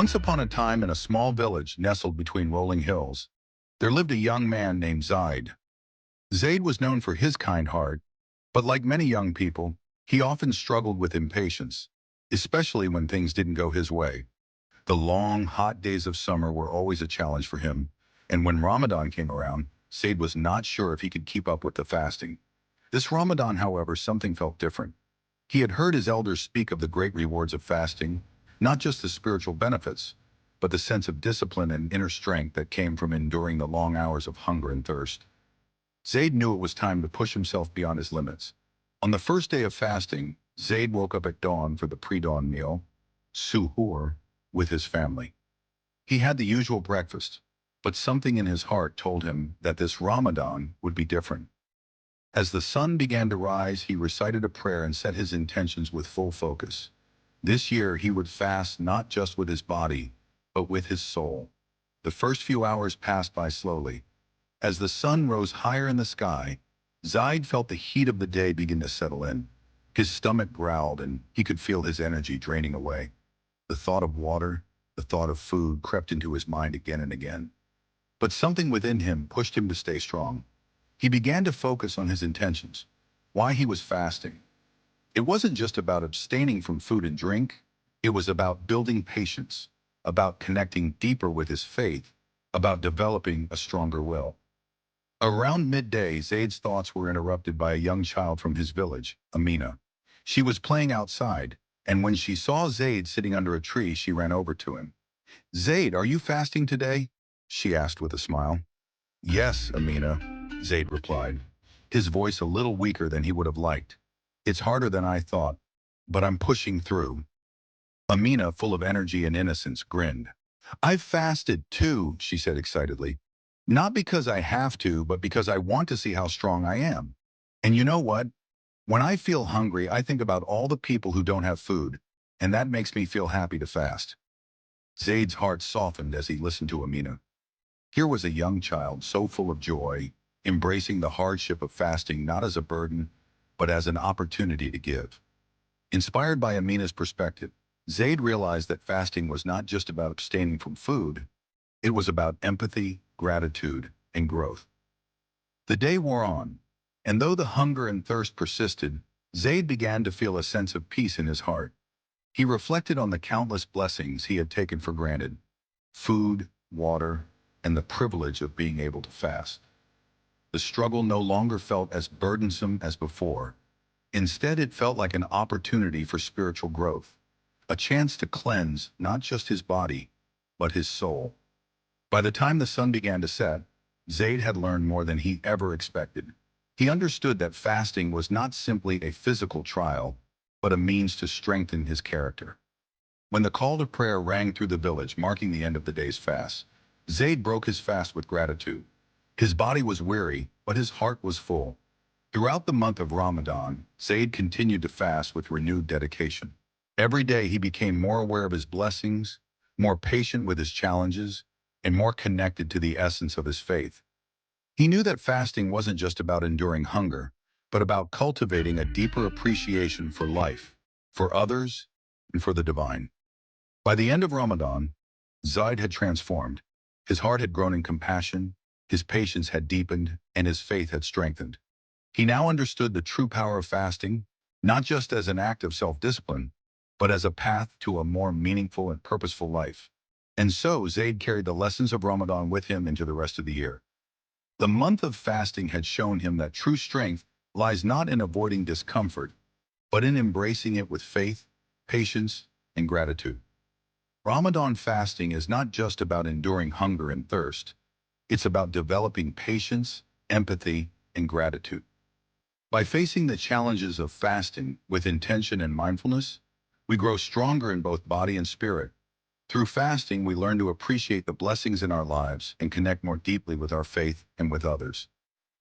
Once upon a time in a small village nestled between rolling hills, there lived a young man named Zayd. Zayd was known for his kind heart, but like many young people, he often struggled with impatience, especially when things didn't go his way. The long, hot days of summer were always a challenge for him, and when Ramadan came around, Zayd was not sure if he could keep up with the fasting. This Ramadan, however, something felt different. He had heard his elders speak of the great rewards of fasting, not just the spiritual benefits, but the sense of discipline and inner strength that came from enduring the long hours of hunger and thirst. Zayd knew it was time to push himself beyond his limits. On the first day of fasting, Zayd woke up at dawn for the pre-dawn meal, suhoor, with his family. He had the usual breakfast, but something in his heart told him that this Ramadan would be different. As the sun began to rise, he recited a prayer and set his intentions with full focus. This year, he would fast not just with his body, but with his soul. The first few hours passed by slowly. As the sun rose higher in the sky, Zayd felt the heat of the day begin to settle in. His stomach growled and he could feel his energy draining away. The thought of water, the thought of food crept into his mind again and again. But something within him pushed him to stay strong. He began to focus on his intentions, why he was fasting. It wasn't just about abstaining from food and drink. It was about building patience, about connecting deeper with his faith, about developing a stronger will. Around midday, Zayd's thoughts were interrupted by a young child from his village, Amina. She was playing outside, and when she saw Zayd sitting under a tree, she ran over to him. "Zayd, are you fasting today?" she asked with a smile. "Yes, Amina," Zayd replied, his voice a little weaker than he would have liked. "It's harder than I thought, but I'm pushing through." Amina, full of energy and innocence, grinned. "I've fasted too," she said excitedly. "Not because I have to, but because I want to see how strong I am. And you know what? When I feel hungry, I think about all the people who don't have food, and that makes me feel happy to fast." Zayd's heart softened as he listened to Amina. Here was a young child so full of joy, embracing the hardship of fasting not as a burden, but as an opportunity to give. Inspired by Amina's perspective, Zayd realized that fasting was not just about abstaining from food, it was about empathy, gratitude, and growth. The day wore on, and though the hunger and thirst persisted, Zayd began to feel a sense of peace in his heart. He reflected on the countless blessings he had taken for granted: food, water, and the privilege of being able to fast. The struggle no longer felt as burdensome as before. Instead, it felt like an opportunity for spiritual growth, a chance to cleanse not just his body, but his soul. By the time the sun began to set, Zayd had learned more than he ever expected. He understood that fasting was not simply a physical trial, but a means to strengthen his character. When the call to prayer rang through the village, marking the end of the day's fast, Zayd broke his fast with gratitude. His body was weary, but his heart was full. Throughout the month of Ramadan, Zayd continued to fast with renewed dedication. Every day he became more aware of his blessings, more patient with his challenges, and more connected to the essence of his faith. He knew that fasting wasn't just about enduring hunger, but about cultivating a deeper appreciation for life, for others, and for the divine. By the end of Ramadan, Zayd had transformed. His heart had grown in compassion, his patience had deepened, and his faith had strengthened. He now understood the true power of fasting, not just as an act of self-discipline, but as a path to a more meaningful and purposeful life. And so Zayd carried the lessons of Ramadan with him into the rest of the year. The month of fasting had shown him that true strength lies not in avoiding discomfort, but in embracing it with faith, patience, and gratitude. Ramadan fasting is not just about enduring hunger and thirst. It's about developing patience, empathy, and gratitude. By facing the challenges of fasting with intention and mindfulness, we grow stronger in both body and spirit. Through fasting, we learn to appreciate the blessings in our lives and connect more deeply with our faith and with others.